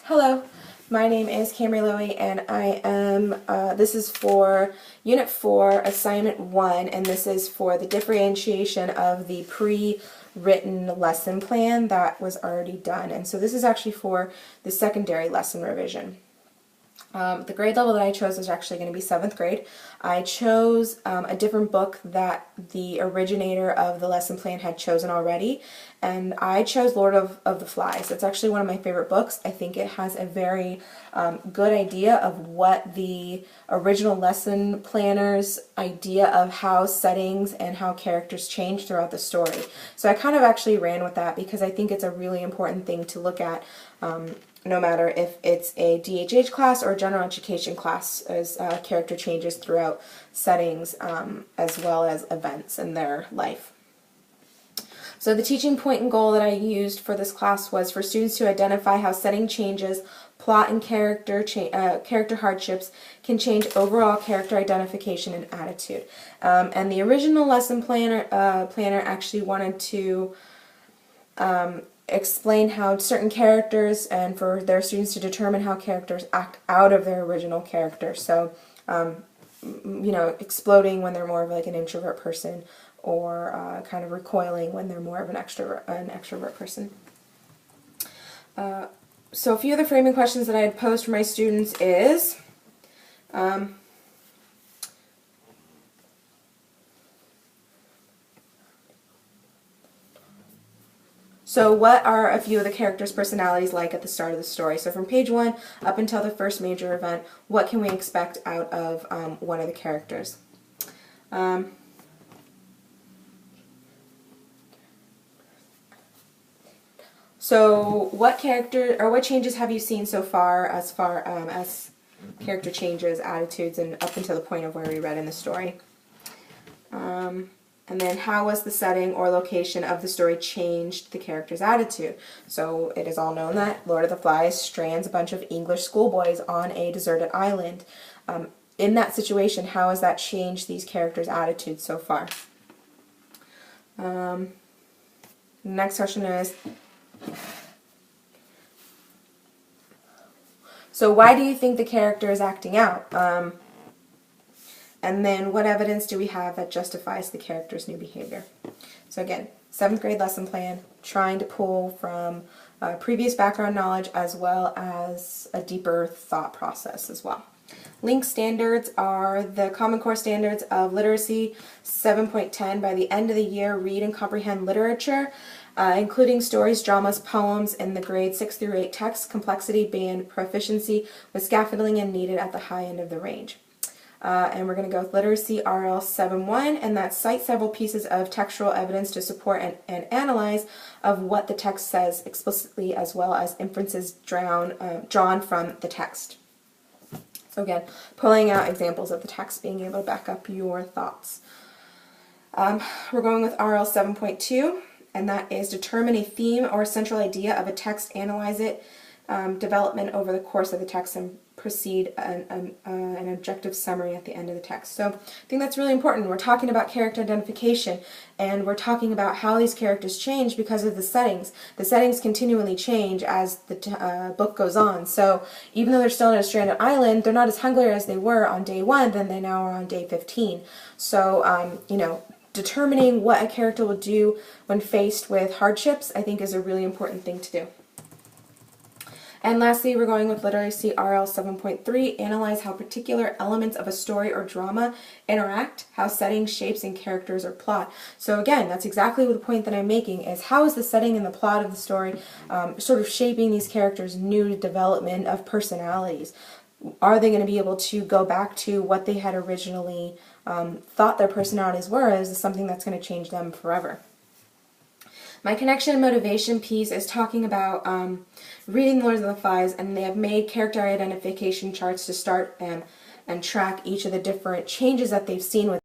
Hello, my name is Camry Lowy, and I am, this is for Unit 4, Assignment 1, and this is for the differentiation of the pre-written lesson plan that was already done. And so this is actually for the secondary lesson revision. The grade level that I chose is actually going to be 7th grade. I chose a different book that the originator of the lesson plan had chosen already, and I chose Lord of the Flies. It's actually one of my favorite books. I think it has a very good idea of what the original lesson planner's idea of how settings and how characters change throughout the story. So I kind of actually ran with that because I think it's a really important thing to look at no matter if it's a DHH class or a general education class, as character changes throughout settings as well as events in their life. So the teaching point and goal that I used for this class was for students to identify how setting changes, plot and character hardships can change overall character identification and attitude. And the original lesson planner actually wanted to explain how certain characters, and for their students to determine how characters act out of their original character. So, you know, exploding when they're more of like an introvert person, or kind of recoiling when they're more of an extrovert person. So a few of the framing questions that I had posed for my students is, so what are a few of the characters' personalities like at the start of the story? So from page 1 up until the first major event, what can we expect out of one of the characters? So what character or what changes have you seen so far as character changes, attitudes, and up until the point of where we read in the story? And then how was the setting or location of the story changed the character's attitude? So it is all known that Lord of the Flies strands a bunch of English schoolboys on a deserted island. In that situation, how has that changed these characters' attitudes so far? Next question is, so why do you think the character is acting out? And then what evidence do we have that justifies the character's new behavior? So again, 7th grade lesson plan, trying to pull from previous background knowledge as well as a deeper thought process as well. Link standards are the Common Core standards of literacy 7.10. By the end of the year, read and comprehend literature, including stories, dramas, poems in the grade 6 through 8 text, complexity, band, proficiency, with scaffolding and needed at the high end of the range. And we're going to go with literacy RL 7.1, and that's cite several pieces of textual evidence to support and analyze of what the text says explicitly, as well as inferences drawn from the text. So again, pulling out examples of the text, being able to back up your thoughts. We're going with RL 7.2, and that is determine a theme or central idea of a text, analyze it, development over the course of the text, and proceed an objective summary at the end of the text. So I think that's really important. We're talking about character identification, and we're talking about how these characters change because of the settings. The settings continually change as the book goes on. So even though they're still on a stranded island, they're not as hungry as they were on day 1 than they now are on day 15. So, you know, determining what a character will do when faced with hardships, I think, is a really important thing to do. And lastly, we're going with literacy RL 7.3, analyze how particular elements of a story or drama interact, how setting, shapes, and characters or plot. So again, that's exactly the point that I'm making, is how is the setting and the plot of the story sort of shaping these characters' new development of personalities? Are they going to be able to go back to what they had originally thought their personalities were? Is this something that's going to change them forever? My connection and motivation piece is talking about reading Lord of the Flies, and they have made character identification charts to start and track each of the different changes that they've seen with